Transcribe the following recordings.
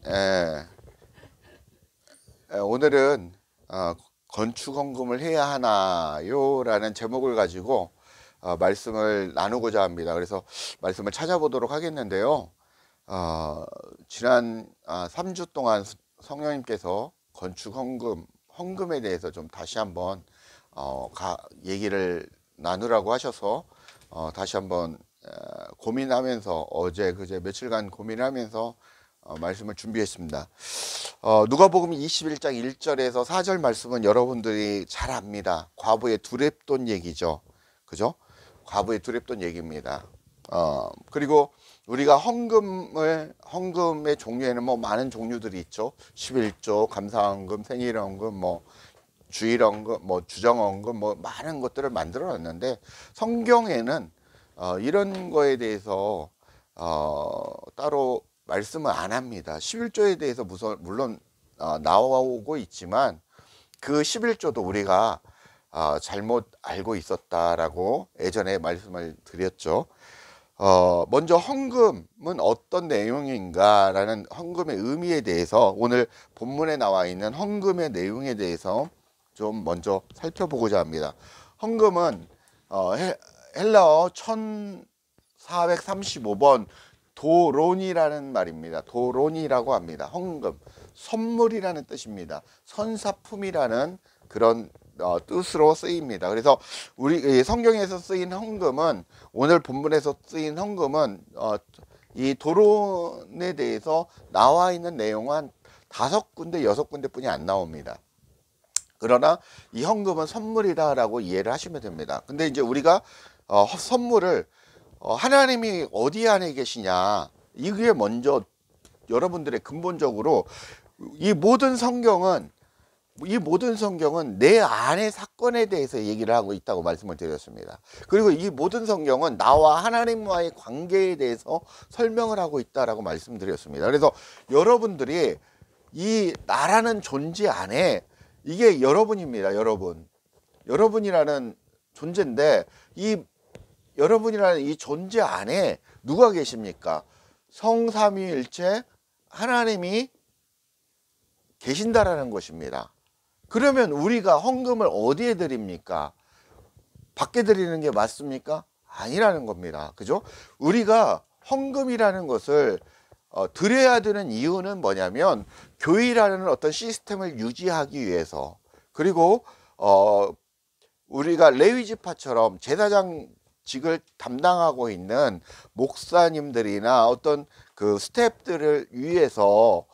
에, 오늘은 건축 헌금을 해야 하나요? 라는 제목을 가지고 말씀을 나누고자 합니다. 그래서 말씀을 찾아보도록 하겠는데요. 지난 3주 동안 성령님께서 건축 헌금에 대해서 좀 다시 한번 얘기를 나누라고 하셔서 다시 한번 고민하면서 어제 그제 며칠간 고민하면서 말씀을 준비했습니다. 누가복음 21장 1절에서 4절 말씀은 여러분들이 잘 압니다. 과부의 두렙돈 얘기죠. 그죠? 과부의 두렙돈 얘기입니다. 그리고 우리가 헌금의 종류에는 뭐 많은 종류들이 있죠. 11조, 감사헌금, 생일헌금, 뭐 주일헌금, 뭐 주정헌금, 뭐 많은 것들을 만들어 놨는데 성경에는 이런 거에 대해서 따로 말씀을 안 합니다. 11조에 대해서 물론 나오고 있지만 그 11조도 우리가 잘못 알고 있었다라고 예전에 말씀을 드렸죠. 먼저 헌금은 어떤 내용인가라는 헌금의 의미에 대해서 오늘 본문에 나와 있는 헌금의 내용에 대해서 좀 먼저 살펴보고자 합니다. 헌금은 헬라어 1435번 도론이라는 말입니다. 도론이라고 합니다. 헌금, 선물이라는 뜻입니다. 선사품이라는 그런 뜻으로 쓰입니다. 그래서 우리 성경에서 쓰인 헌금은 오늘 본문에서 쓰인 헌금은 이 도론에 대해서 나와 있는 내용은 5군데 6군데 뿐이 안 나옵니다. 그러나 이 헌금은 선물이다라고 이해를 하시면 됩니다. 근데 이제 우리가 선물을 하나님이 어디 안에 계시냐, 이게 먼저 여러분들의 근본적으로 이 모든 성경은 내 안의 사건에 대해서 얘기를 하고 있다고 말씀을 드렸습니다. 그리고 이 모든 성경은 나와 하나님과의 관계에 대해서 설명을 하고 있다라고 말씀드렸습니다. 그래서 여러분들이 이 나라는 존재 안에 이게 여러분입니다. 여러분이라는 존재인데 여러분이라는 이 존재 안에 누가 계십니까? 성삼위일체 하나님이 계신다라는 것입니다. 그러면 우리가 헌금을 어디에 드립니까? 밖에 드리는 게 맞습니까? 아니라는 겁니다. 그죠? 우리가 헌금이라는 것을 드려야 되는 이유는 뭐냐면 교회라는 어떤 시스템을 유지하기 위해서, 그리고 우리가 레위지파처럼 제사장직을 담당하고 있는 목사님들이나 어떤 그 스태프들을 위해서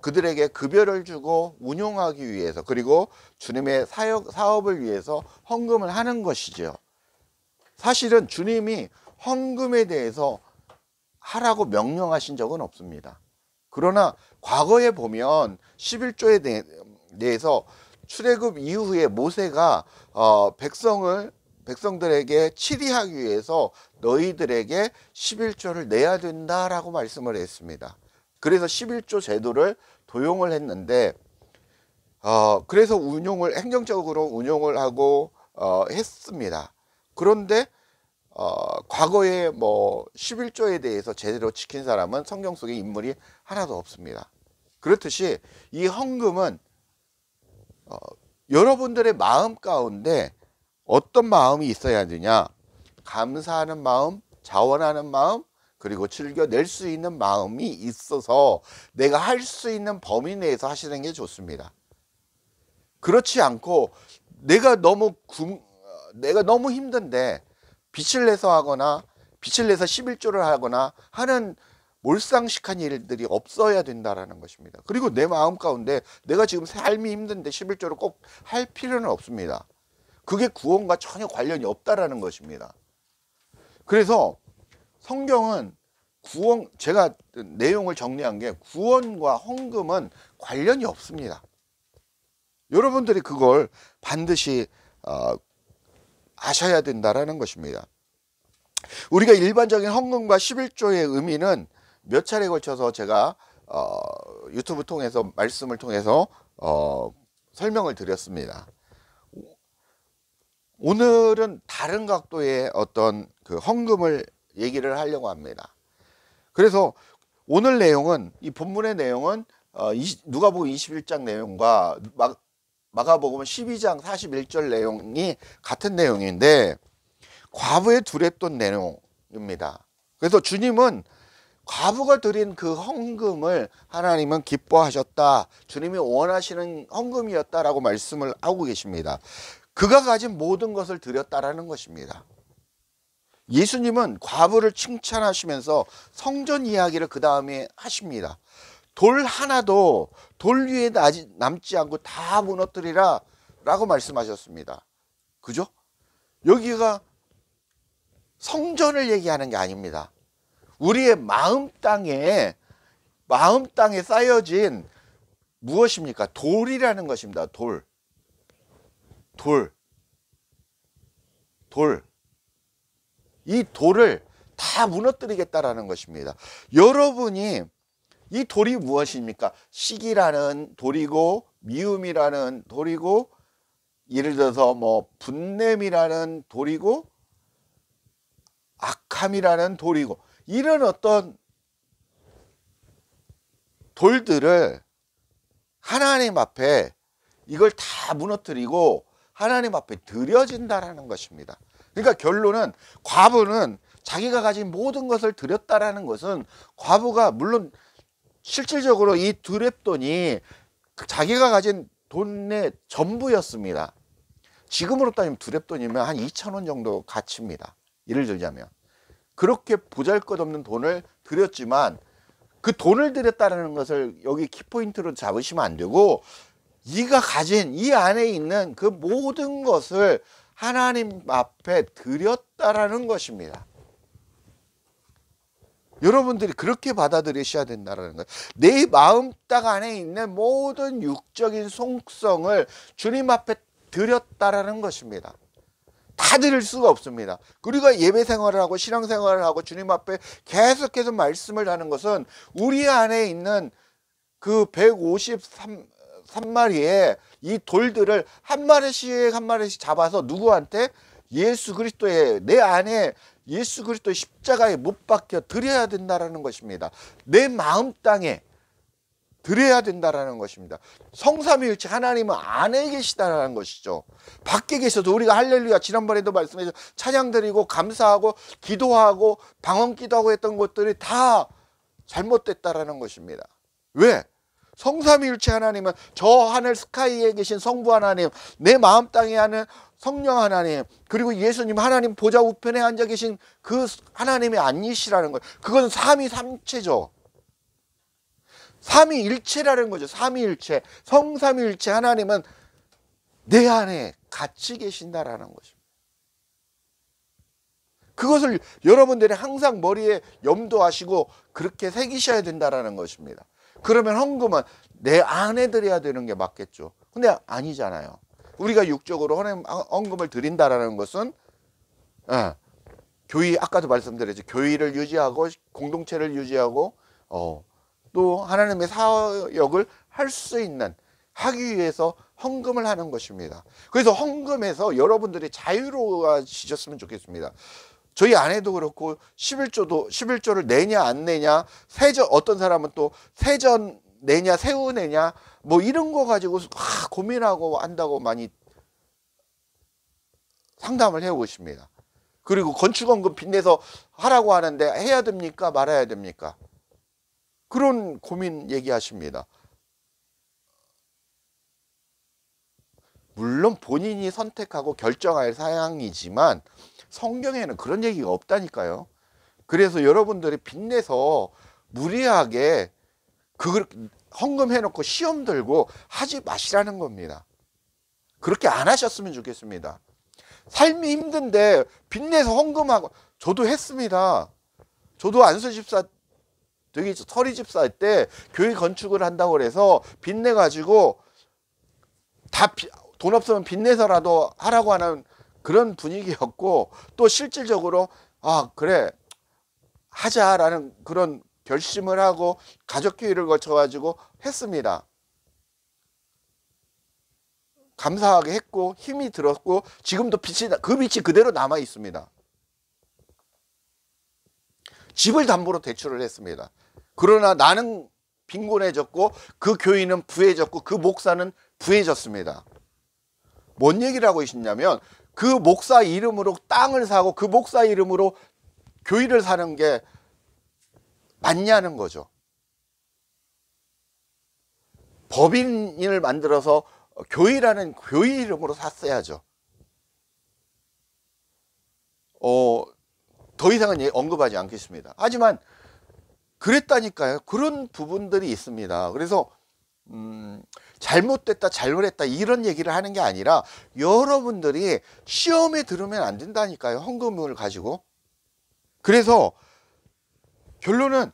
그들에게 급여를 주고 운용하기 위해서, 그리고 주님의 사업을 위해서 헌금을 하는 것이죠. 사실은 주님이 헌금에 대해서 하라고 명령하신 적은 없습니다. 그러나 과거에 보면 11조에 대해서 출애굽 이후에 모세가 백성들에게 치리하기 위해서 너희들에게 11조를 내야 된다라고 말씀을 했습니다. 그래서 11조 제도를 도용을 했는데 그래서 행정적으로 운용을 하고 했습니다. 그런데 과거에 뭐 11조에 대해서 제대로 지킨 사람은 성경 속에 인물이 하나도 없습니다. 그렇듯이 이 헌금은 여러분들의 마음 가운데 어떤 마음이 있어야 되냐? 감사하는 마음, 자원하는 마음, 그리고 즐겨낼 수 있는 마음이 있어서 내가 할 수 있는 범위 내에서 하시는 게 좋습니다. 그렇지 않고 내가 너무 힘든데 빛을 내서 하거나 빛을 내서 11조를 하거나 하는 몰상식한 일들이 없어야 된다라는 것입니다. 그리고 내 마음 가운데 내가 지금 삶이 힘든데 11조를 꼭 할 필요는 없습니다. 그게 구원과 전혀 관련이 없다라는 것입니다. 그래서 성경은 제가 내용을 정리한 게 구원과 헌금은 관련이 없습니다. 여러분들이 그걸 반드시 아셔야 된다라는 것입니다. 우리가 일반적인 헌금과 11조의 의미는 몇 차례에 걸쳐서 제가 유튜브 통해서 말씀을 통해서 설명을 드렸습니다. 오늘은 다른 각도의 어떤 그 헌금을 얘기를 하려고 합니다. 그래서 오늘 내용은, 이 본문의 내용은 누가복음 21장 내용과 마가복음 12장 41절 내용이 같은 내용인데 과부의 두렵던 내용입니다. 그래서 주님은 과부가 드린 그 헌금을 하나님은 기뻐하셨다, 주님이 원하시는 헌금이었다라고 말씀을 하고 계십니다. 그가 가진 모든 것을 드렸다라는 것입니다. 예수님은 과부를 칭찬하시면서 성전 이야기를 그 다음에 하십니다. 돌 하나도 돌 위에 남지 않고 다 무너뜨리라 라고 말씀하셨습니다. 그죠? 여기가 성전을 얘기하는 게 아닙니다. 우리의 마음 땅에 쌓여진 무엇입니까? 돌이라는 것입니다. 돌. 이 돌을 다 무너뜨리겠다라는 것입니다. 여러분이 이 돌이 무엇입니까? 시기라는 돌이고, 미움이라는 돌이고, 예를 들어서 뭐 분냄이라는 돌이고, 악함이라는 돌이고, 이런 어떤 돌들을 하나님 앞에 이걸 다 무너뜨리고 하나님 앞에 드려진다라는 것입니다. 그러니까 결론은 과부는 자기가 가진 모든 것을 드렸다라는 것은, 과부가 물론 실질적으로 이 두렙돈이 자기가 가진 돈의 전부였습니다. 지금으로 따지면 두렙돈이면 한 2,000원 정도 가치입니다. 예를 들자면 그렇게 보잘것없는 돈을 드렸지만, 그 돈을 드렸다는 것을 여기 키포인트로 잡으시면 안 되고, 네가 가진 이 안에 있는 그 모든 것을 하나님 앞에 드렸다라는 것입니다. 여러분들이 그렇게 받아들이셔야 된다는 거예요. 내 마음 땅 안에 있는 모든 육적인 속성을 주님 앞에 드렸다라는 것입니다. 다 드릴 수가 없습니다. 우리가 예배 생활을 하고 신앙 생활을 하고 주님 앞에 계속해서 말씀을 하는 것은 우리 안에 있는 그 153마리의 이 돌들을 한 마리씩 잡아서 누구한테? 예수 그리스도의, 내 안에 예수 그리스도의 십자가에 못 박혀 드려야 된다라는 것입니다. 내 마음 땅에 드려야 된다라는 것입니다. 성삼위일체 하나님은 안에 계시다라는 것이죠. 밖에 계셔도 우리가 할렐루야, 지난번에도 말씀해서 찬양 드리고 감사하고 기도하고 방언 기도하고 했던 것들이 다 잘못됐다라는 것입니다. 왜? 성삼위일체 하나님은 저 하늘 스카이에 계신 성부 하나님, 내 마음 땅에 하는 성령 하나님, 그리고 예수님 하나님 보좌 우편에 앉아 계신 그 하나님이 아니시라는 거예요. 그건 삼위삼체죠. 삼위일체라는 거죠. 삼위일체, 성삼위일체 하나님은 내 안에 같이 계신다라는 것입니다. 그것을 여러분들이 항상 머리에 염두하시고 그렇게 새기셔야 된다라는 것입니다. 그러면 헌금은 내 안에 드려야 되는 게 맞겠죠. 근데 아니잖아요. 우리가 육적으로 헌금을 드린다라는 것은 교회, 아까도 말씀드렸죠. 교회를 유지하고 공동체를 유지하고 또 하나님의 사역을 할 수 있는, 하기 위해서 헌금을 하는 것입니다. 그래서 헌금에서 여러분들이 자유로워지셨으면 좋겠습니다. 저희 아내도 그렇고 11조를 내냐 안 내냐, 세전, 어떤 사람은 또 세전 내냐 세후 내냐 뭐 이런 거 가지고 고민하고 한다고 많이 상담을 해오십니다. 그리고 건축원금 빚내서 하라고 하는데 해야 됩니까 말아야 됩니까? 그런 고민 얘기하십니다. 물론 본인이 선택하고 결정할 사항이지만 성경에는 그런 얘기가 없다니까요. 그래서 여러분들이 빚내서 무리하게 그걸 헌금해놓고 시험 들고 하지 마시라는 겁니다. 그렇게 안 하셨으면 좋겠습니다. 삶이 힘든데 빚내서 헌금하고, 저도 했습니다. 저도 안수집사 되게 서리집사 할 때 교회 건축을 한다고 그래서 빚내가지고 다 돈 없으면 빚내서라도 하라고 하는 그런 분위기였고, 또 실질적으로 그래 하자라는 그런 결심을 하고 가족회의를 거쳐가지고 했습니다. 감사하게 했고 힘이 들었고 지금도 그 빛이 그대로 남아 있습니다. 집을 담보로 대출을 했습니다. 그러나 나는 빈곤해졌고 그 교인은 부해졌고 그 목사는 부해졌습니다. 뭔 얘기를 하고 있냐면 그 목사 이름으로 땅을 사고 그 목사 이름으로 교회를 사는 게 맞냐는 거죠. 법인을 만들어서 교회라는 교회 이름으로 샀어야죠. 더 이상은 언급하지 않겠습니다. 하지만 그랬다니까요. 그런 부분들이 있습니다. 그래서 잘못됐다 잘못했다 이런 얘기를 하는 게 아니라 여러분들이 시험에 들으면 안 된다니까요. 헌금을 가지고. 그래서 결론은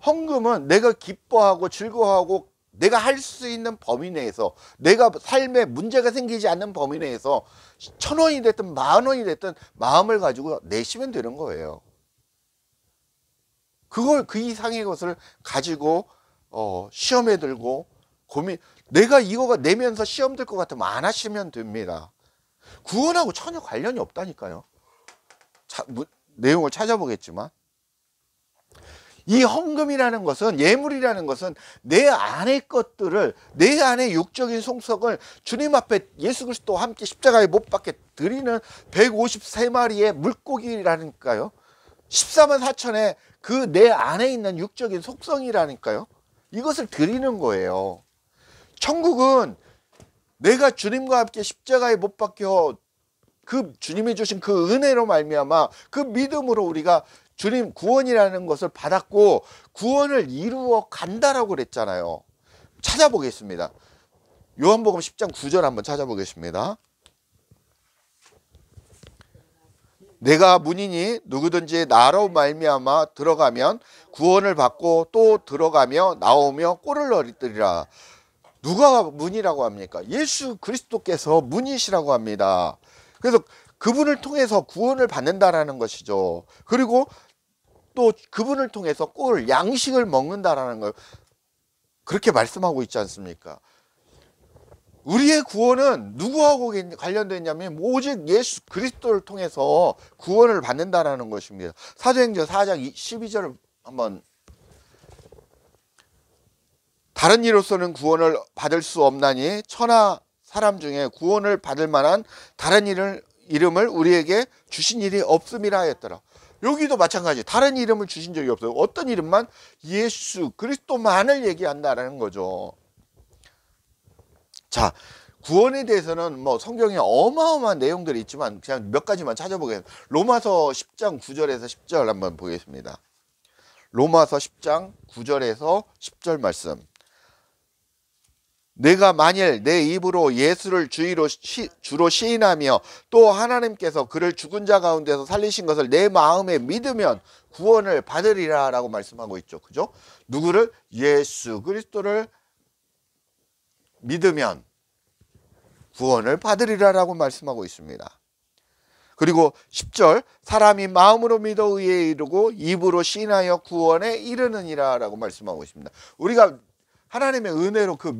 헌금은 내가 기뻐하고 즐거워하고 내가 할 수 있는 범위 내에서, 내가 삶에 문제가 생기지 않는 범위 내에서 1,000원이 됐든 10,000원이 됐든 마음을 가지고 내시면 되는 거예요. 그걸 그 이상의 것을 가지고 시험에 들고 내가 이거가 내면서 시험 들 것 같으면 안 하시면 됩니다. 구원하고 전혀 관련이 없다니까요. 내용을 찾아보겠지만 이 헌금이라는 것은, 예물이라는 것은 내 안의 것들을, 내 안의 육적인 속성을 주님 앞에 예수 그리스도와 함께 십자가에 못 박게 드리는 153마리의 물고기라니까요. 14만 4천의 그 내 안에 있는 육적인 속성이라니까요. 이것을 드리는 거예요. 천국은 내가 주님과 함께 십자가에 못 박혀 그 주님이 주신 그 은혜로 말미암아 그 믿음으로 우리가 주님 구원이라는 것을 받았고 구원을 이루어 간다라고 그랬잖아요. 찾아보겠습니다. 요한복음 10장 9절 한번 찾아보겠습니다. 내가 문이니 누구든지 나로 말미암아 들어가면 구원을 받고 또 들어가며 나오며 꼴을 얻으리라. 누가 문이라고 합니까? 예수 그리스도께서 문이시라고 합니다. 그래서 그분을 통해서 구원을 받는다라는 것이죠. 그리고 또 그분을 통해서 꼴 양식을 먹는다라는 걸 그렇게 말씀하고 있지 않습니까? 우리의 구원은 누구하고 관련되어 있냐면 오직 예수 그리스도를 통해서 구원을 받는다라는 것입니다. 사도행전 4장 12절을 한번, 다른 이로서는 구원을 받을 수 없나니 천하 사람 중에 구원을 받을 만한 다른 이름을 우리에게 주신 일이 없음이라 하였더라. 여기도 마찬가지, 다른 이름을 주신 적이 없어요. 어떤 이름만? 예수 그리스도만을 얘기한다라는 거죠. 자, 구원에 대해서는 뭐 성경에 어마어마한 내용들이 있지만 그냥 몇 가지만 찾아보겠습니다. 로마서 10장 9절에서 10절 한번 보겠습니다. 로마서 10장 9절에서 10절 말씀. 내가 만일 내 입으로 예수를 주로 시인하며 또 하나님께서 그를 죽은 자 가운데서 살리신 것을 내 마음에 믿으면 구원을 받으리라 라고 말씀하고 있죠. 그죠? 누구를? 예수 그리스도를 믿으면 구원을 받으리라 라고 말씀하고 있습니다. 그리고 10절, 사람이 마음으로 믿어 의에 이르고 입으로 시인하여 구원에 이르느니라 라고 말씀하고 있습니다. 우리가 하나님의 은혜로 그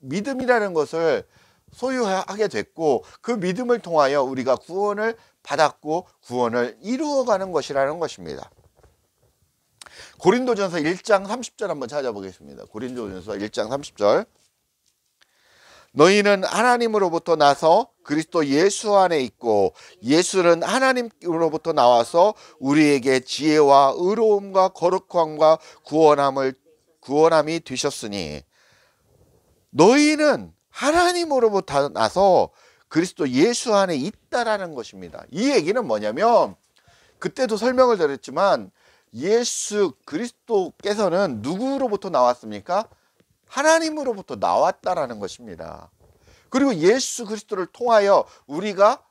믿음이라는 것을 소유하게 됐고 그 믿음을 통하여 우리가 구원을 받았고 구원을 이루어가는 것이라는 것입니다. 고린도전서 1장 30절 한번 찾아보겠습니다. 고린도전서 1장 30절. 너희는 하나님으로부터 나서 그리스도 예수 안에 있고 예수는 하나님으로부터 나와서 우리에게 지혜와 의로움과 거룩함과 구원함이 되셨으니 너희는 하나님으로부터 나서 그리스도 예수 안에 있다라는 것입니다. 이 얘기는 뭐냐면 그때도 설명을 드렸지만 예수 그리스도께서는 누구로부터 나왔습니까? 하나님으로부터 나왔다라는 것입니다. 그리고 예수 그리스도를 통하여 우리가,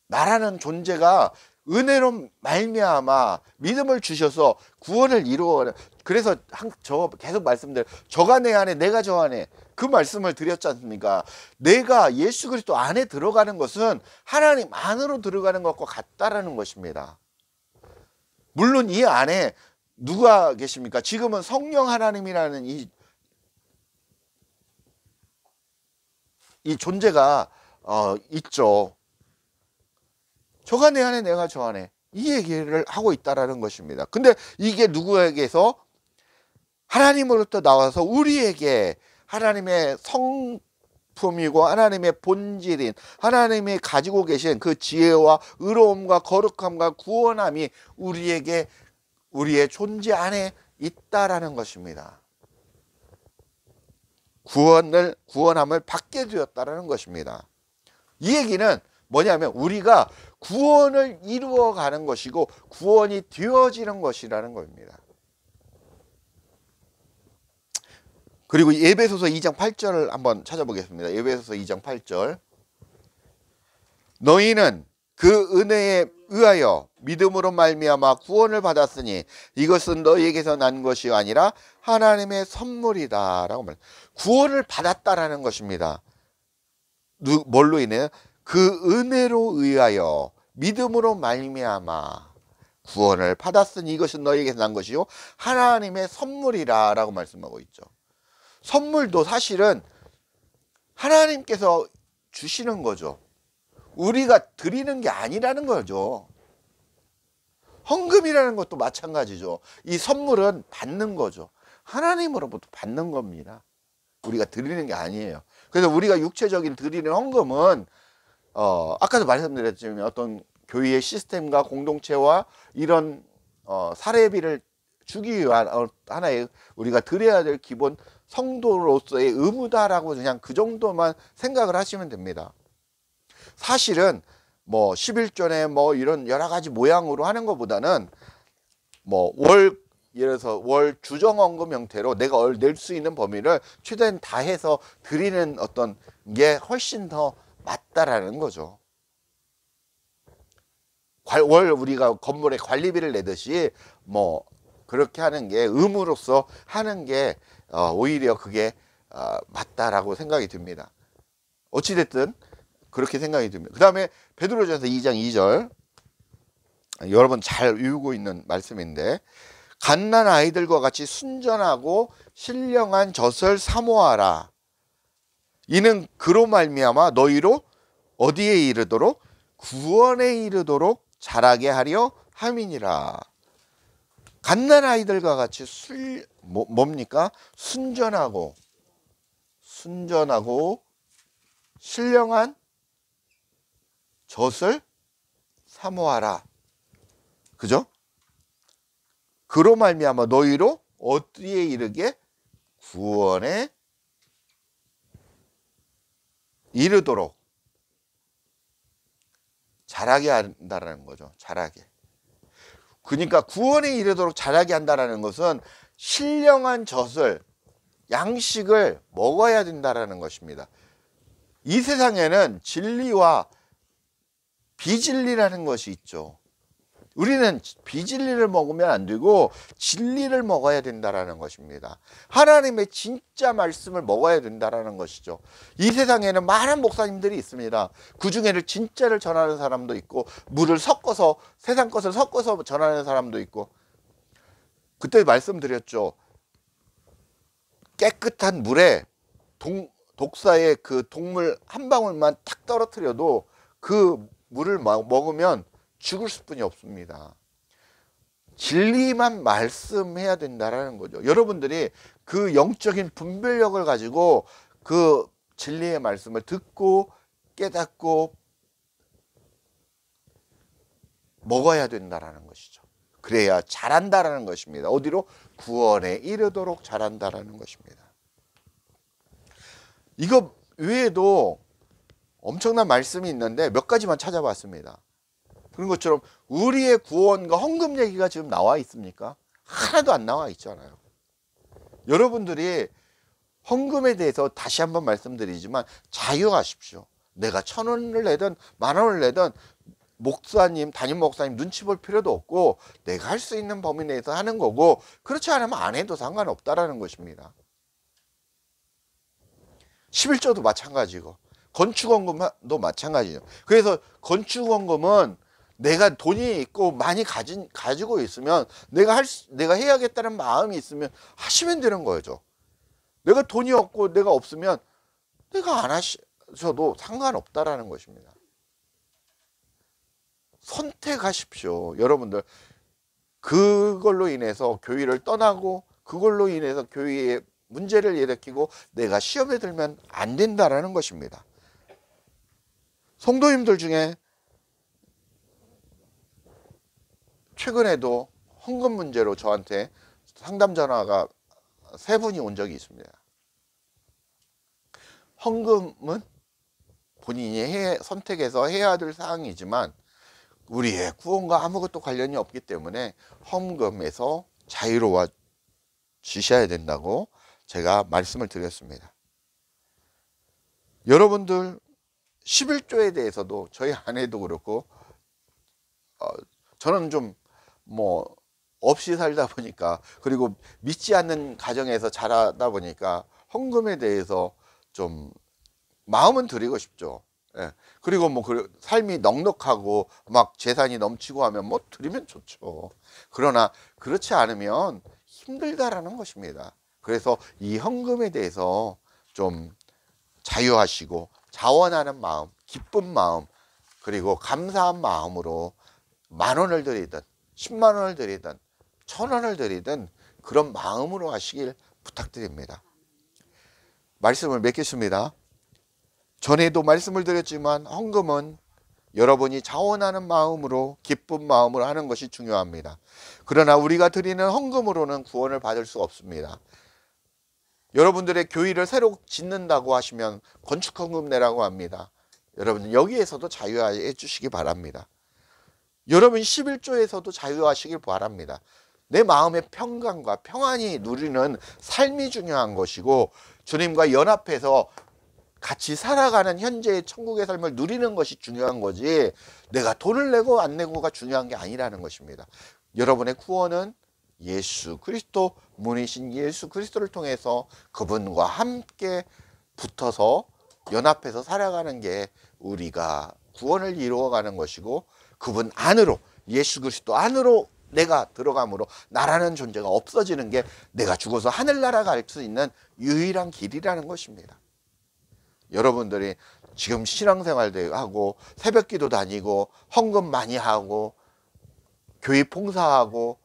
나라는 존재가 은혜로 말미암아 믿음을 주셔서 구원을 이루어. 그래서 저 계속 말씀드려, 저가 내 안에 내가 저 안에, 그 말씀을 드렸지 않습니까? 내가 예수 그리스도 안에 들어가는 것은 하나님 안으로 들어가는 것과 같다라는 것입니다. 물론 이 안에 누가 계십니까? 지금은 성령 하나님이라는 이 존재가 있죠. 저가 내 안에 내가 저 안에. 이 얘기를 하고 있다라는 것입니다. 근데 이게 누구에게서? 하나님으로부터 나와서 우리에게 하나님의 성품이고 하나님의 본질인 하나님이 가지고 계신 그 지혜와 의로움과 거룩함과 구원함이 우리에게 우리의 존재 안에 있다라는 것입니다. 구원함을 받게 되었다라는 것입니다. 이 얘기는 뭐냐면 우리가 구원을 이루어가는 것이고 구원이 되어지는 것이라는 겁니다. 그리고 에베소서 2장 8절을 한번 찾아보겠습니다. 에베소서 2장 8절. 너희는 그 은혜에 의하여 믿음으로 말미암아 구원을 받았으니 이것은 너희에게서 난 것이 아니라 하나님의 선물이다 라고 말합니다. 구원을 받았다라는 것입니다. 뭘로 인해? 그 은혜로 의하여 믿음으로 말미암아 구원을 받았으니 이것은 너희에게서 난 것이요 하나님의 선물이라 라고 말씀하고 있죠. 선물도 사실은 하나님께서 주시는 거죠. 우리가 드리는 게 아니라는 거죠. 헌금이라는 것도 마찬가지죠. 이 선물은 받는 거죠. 하나님으로부터 받는 겁니다. 우리가 드리는 게 아니에요. 그래서 우리가 육체적인 드리는 헌금은 아까도 말씀드렸지만 어떤 교회의 시스템과 공동체와 이런 사례비를 주기 위한 하나의 우리가 드려야 될 기본 성도로서의 의무다라고 그냥 그 정도만 생각을 하시면 됩니다. 사실은 뭐 11조에 뭐 이런 여러 가지 모양으로 하는 것보다는 뭐 예를 들어서 월 주정헌금 형태로 내가 낼 수 있는 범위를 최대한 다해서 드리는 어떤 게 훨씬 더 맞다라는 거죠. 월 우리가 건물에 관리비를 내듯이 뭐 그렇게 하는 게 의무로서 하는 게 오히려 그게 맞다라고 생각이 듭니다. 어찌됐든 그렇게 생각이 듭니다. 그 다음에 베드로전서 2장 2절 여러분 잘 외우고 있는 말씀인데 갓난 아이들과 같이 순전하고 신령한 젖을 사모하라. 이는 그로 말미암아 너희로 어디에 이르도록 구원에 이르도록 자라게 하려 함이니라. 갓난 아이들과 같이 뭡니까? 순전하고 신령한 젖을 사모하라. 그죠? 그로 말미암아 너희로 어디에 이르게? 구원에 이르도록 자라게 한다는 거죠. 자라게. 그러니까 구원에 이르도록 자라게 한다는 것은 신령한 젖을 양식을 먹어야 된다는 것입니다. 이 세상에는 진리와 비진리라는 것이 있죠. 우리는 비진리를 먹으면 안 되고 진리를 먹어야 된다는 것입니다. 하나님의 진짜 말씀을 먹어야 된다는 것이죠. 이 세상에는 많은 목사님들이 있습니다. 그 중에는 진짜를 전하는 사람도 있고 물을 섞어서 세상 것을 섞어서 전하는 사람도 있고 그때 말씀드렸죠. 깨끗한 물에 독사의 그 독물 한 방울만 탁 떨어뜨려도 그 물을 먹으면 죽을 수뿐이 없습니다. 진리만 말씀해야 된다라는 거죠. 여러분들이 그 영적인 분별력을 가지고 그 진리의 말씀을 듣고 깨닫고 먹어야 된다라는 것이죠. 그래야 자란다라는 것입니다. 어디로? 구원에 이르도록 자란다라는 것입니다. 이거 외에도 엄청난 말씀이 있는데 몇 가지만 찾아봤습니다. 그런 것처럼 우리의 구원과 헌금 얘기가 지금 나와 있습니까? 하나도 안 나와 있잖아요. 여러분들이 헌금에 대해서 다시 한번 말씀드리지만 자유하십시오. 내가 1,000원을 내든 10,000원을 내든 목사님, 담임 목사님 눈치 볼 필요도 없고 내가 할 수 있는 범위 내에서 하는 거고 그렇지 않으면 안 해도 상관없다라는 것입니다. 11조도 마찬가지고 건축원금도 마찬가지죠. 그래서 건축원금은 내가 돈이 있고 많이 가지고 있으면 내가 해야겠다는 마음이 있으면 하시면 되는 거죠. 내가 돈이 없고 내가 없으면 내가 안 하셔도 상관없다라는 것입니다. 선택하십시오. 여러분들 그걸로 인해서 교회를 떠나고 그걸로 인해서 교회에 문제를 일으키고 내가 시험에 들면 안 된다라는 것입니다. 성도님들 중에 최근에도 헌금 문제로 저한테 상담 전화가 3분이 온 적이 있습니다. 헌금은 본인이 선택해서 해야 될 사항이지만 우리의 구원과 아무것도 관련이 없기 때문에 헌금에서 자유로워 지셔야 된다고 제가 말씀을 드렸습니다. 여러분들 11조에 대해서도 저희 아내도 그렇고 저는 좀 없이 살다 보니까, 그리고 믿지 않는 가정에서 자라다 보니까 헌금에 대해서 좀 마음은 드리고 싶죠. 예. 그리고 삶이 넉넉하고 막 재산이 넘치고 하면 드리면 좋죠. 그러나 그렇지 않으면 힘들다라는 것입니다. 그래서 이 헌금에 대해서 좀 자유하시고 자원하는 마음, 기쁜 마음, 그리고 감사한 마음으로 10,000원을 드리든 100,000원을 드리든 1,000원을 드리든 그런 마음으로 하시길 부탁드립니다. 말씀을 맺겠습니다. 전에도 말씀을 드렸지만 헌금은 여러분이 자원하는 마음으로 기쁜 마음으로 하는 것이 중요합니다. 그러나 우리가 드리는 헌금으로는 구원을 받을 수 없습니다. 여러분들의 교회를 새로 짓는다고 하시면 건축헌금 내라고 합니다. 여러분 여기에서도 자유해 주시기 바랍니다. 여러분 11조에서도 자유하시길 바랍니다. 내 마음의 평강과 평안이 누리는 삶이 중요한 것이고 주님과 연합해서 같이 살아가는 현재의 천국의 삶을 누리는 것이 중요한 거지 내가 돈을 내고 안 내고가 중요한 게 아니라는 것입니다. 여러분의 구원은 예수 그리스도, 문이신 예수 그리스도를 통해서 그분과 함께 붙어서 연합해서 살아가는 게 우리가 구원을 이루어가는 것이고, 그분 안으로, 예수 그리스도 안으로 내가 들어감으로 나라는 존재가 없어지는 게 내가 죽어서 하늘나라 갈 수 있는 유일한 길이라는 것입니다. 여러분들이 지금 신앙생활도 하고 새벽기도 다니고 헌금 많이 하고 교회 봉사하고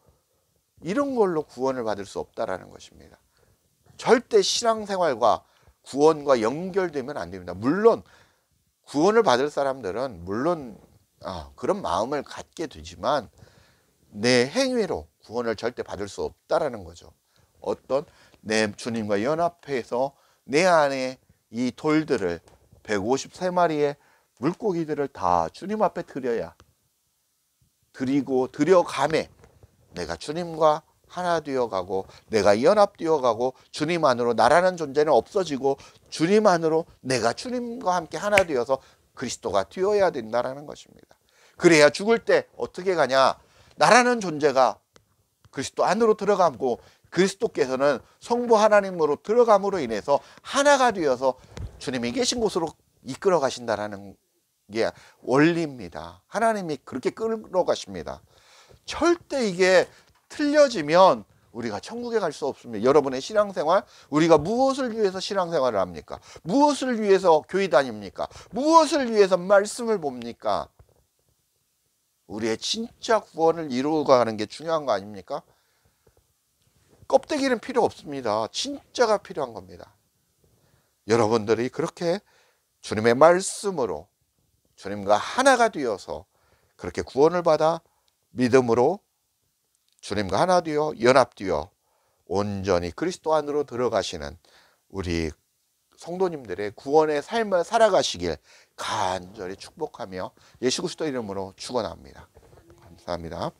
이런 걸로 구원을 받을 수 없다라는 것입니다. 절대 신앙생활과 구원과 연결되면 안 됩니다. 물론 구원을 받을 사람들은 물론 그런 마음을 갖게 되지만 내 행위로 구원을 절대 받을 수 없다라는 거죠. 내 주님과 연합해서 내 안에 이 돌들을 153마리의 물고기들을 다 주님 앞에 드려감에 내가 주님과 하나 되어가고 내가 연합되어가고 주님 안으로 나라는 존재는 없어지고 주님 안으로 내가 주님과 함께 하나 되어서 그리스도가 되어야 된다는 것입니다. 그래야 죽을 때 어떻게 가냐? 나라는 존재가 그리스도 안으로 들어가고 그리스도께서는 성부 하나님으로 들어감으로 인해서 하나가 되어서 주님이 계신 곳으로 이끌어 가신다라는 게 원리입니다. 하나님이 그렇게 끌어가십니다. 절대 이게 틀려지면 우리가 천국에 갈 수 없습니다. 여러분의 신앙생활, 우리가 무엇을 위해서 신앙생활을 합니까? 무엇을 위해서 교회 다닙니까? 무엇을 위해서 말씀을 봅니까? 우리의 진짜 구원을 이루어가는 게 중요한 거 아닙니까? 껍데기는 필요 없습니다. 진짜가 필요한 겁니다. 여러분들이 그렇게 주님의 말씀으로 주님과 하나가 되어서 그렇게 구원을 받아 믿음으로 주님과 하나 되어 연합되어 온전히 그리스도 안으로 들어가시는 우리 성도님들의 구원의 삶을 살아가시길 간절히 축복하며 예수 그리스도 이름으로 축원합니다. 감사합니다.